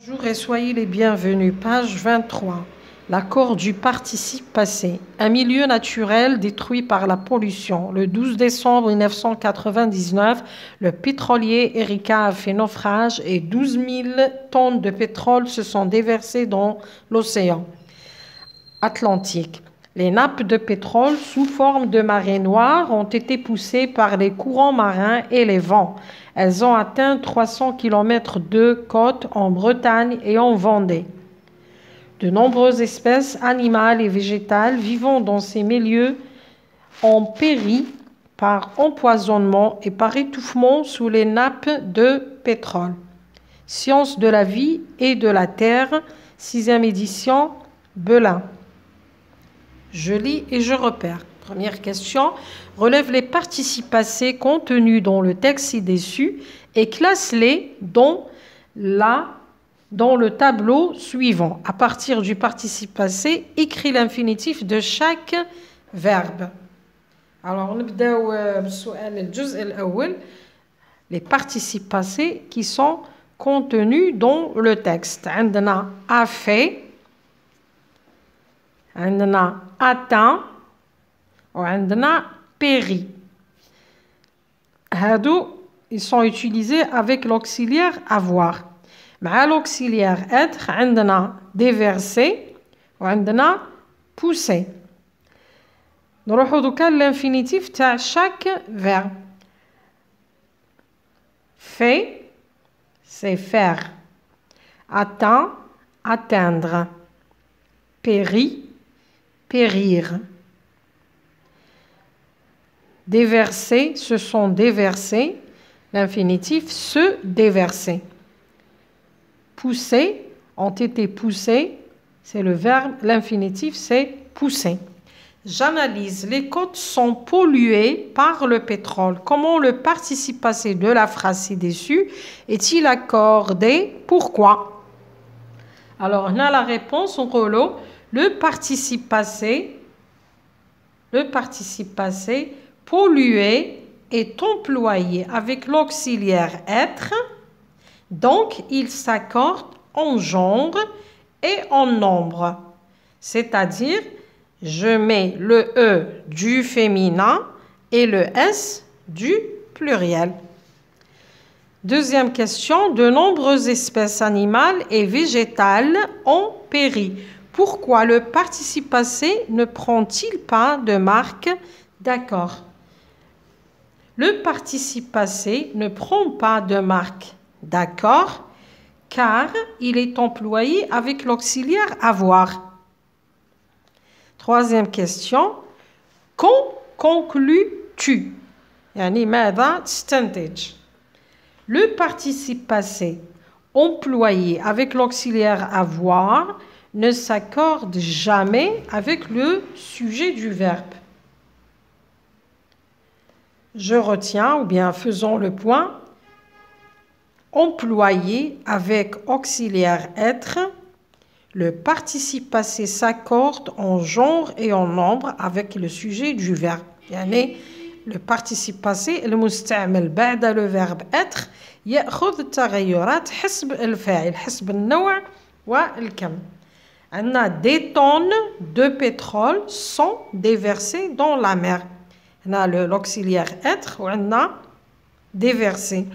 Bonjour et soyez les bienvenus. Page 23. L'accord du participe passé. Un milieu naturel détruit par la pollution. Le 12 décembre 1999, le pétrolier Erika a fait naufrage et 12 000 tonnes de pétrole se sont déversées dans l'océan Atlantique. Les nappes de pétrole sous forme de marée noire ont été poussées par les courants marins et les vents. Elles ont atteint 300 km de côte en Bretagne et en Vendée. De nombreuses espèces animales et végétales vivant dans ces milieux ont péri par empoisonnement et par étouffement sous les nappes de pétrole. Sciences de la vie et de la terre, 6e édition, Belin. Je lis et je repère. Première question, relève les participes passés contenus dans le texte ci-dessus et classe-les dans le tableau suivant. À partir du participe passé, écris l'infinitif de chaque verbe. Alors, les participes passés qui sont contenus dans le texte. عندنا a fait, عندنا atteint, وعندنا péri. Ils sont utilisés avec l'auxiliaire avoir. مع l'auxiliaire être, عندنا déverser وعندنا pousser. نروحو دوكا l'infinitif تاع chaque verbe. Fait, c'est faire. Atteint, atteindre. Péri, périr. Déverser, se sont déversés. L'infinitif, se déverser. Pousser, ont été poussés. C'est le verbe, l'infinitif, c'est pousser. J'analyse. Les côtes sont polluées par le pétrole. Comment le participe passé de la phrase ci-dessus est-il accordé? Pourquoi? Alors, on a la réponse en relo. Le participe passé pollué est employé avec l'auxiliaire être, donc il s'accorde en genre et en nombre. C'est-à-dire, je mets le E du féminin et le S du pluriel. Deuxième question, de nombreuses espèces animales et végétales ont péri. Pourquoi le participe passé ne prend-il pas de marque d'accord? Le participe passé ne prend pas de marque d'accord car il est employé avec l'auxiliaire avoir. Troisième question, quand conclus-tu? يعني ماذا تستنتج؟ Le participe passé employé avec l'auxiliaire avoir ne s'accorde jamais avec le sujet du verbe. Je retiens, ou bien faisons le point, employé avec auxiliaire être, le participe passé s'accorde en genre et en nombre avec le sujet du verbe. يعني le participe passé المستعمل بعد le verbe être يأخذ التغيرات حسب الفاعل حسب النوع والكم. Des tonnes de pétrole sont déversées dans la mer. On a l'auxiliaire être ou on a déversé.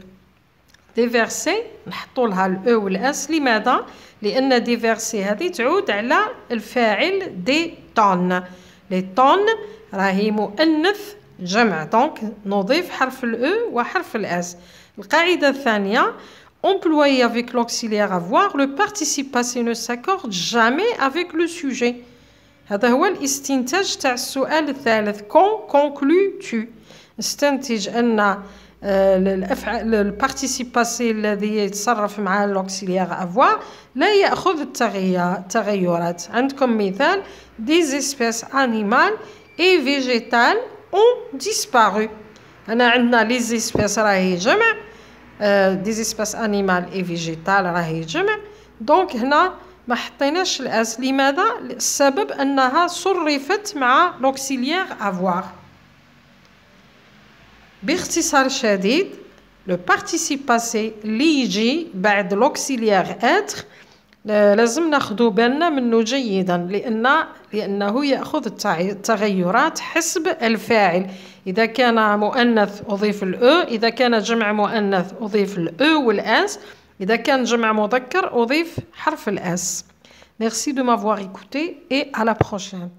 Déverser نحطوا لها الأ والأس لماذا؟ لأن déverser هذه تعود على الفاعل دي طن. لي طن راهي مؤنث جمع دونك نضيف حرف الأ وحرف الأس. القاعدة الثانية employé avec l'auxiliaire avoir, le participe passé ne s'accorde jamais avec le sujet. هذا هو الاستنتاج تاع السؤال الثالث. Quand conclus-tu؟ استنتج أن البارتيسيب باسي الذي يتصرف مع l'auxiliaire avoir لا يأخذ التغيرات. عندكم مثال des espèces animales et végétales ont disparu. أنا عندنا les espèces راهي جمع des espèces animales et végétales راهي جمع دونك هنا ما حطيناش الاس. لماذا؟ السبب انها صرفت مع l'auxiliaire avoir. باختصار شديد Le participe passé اللي يجي بعد l'auxiliaire être لازم ناخذ بالنا منه جيدا لأنه يأخذ التغيرات حسب الفاعل. إذا كان مؤنث أضيف الأو، إذا كان جمع مؤنث أضيف الأو والأس، إذا كان جمع مذكر أضيف حرف الأس. Merci de m'avoir écouté et à la prochaine.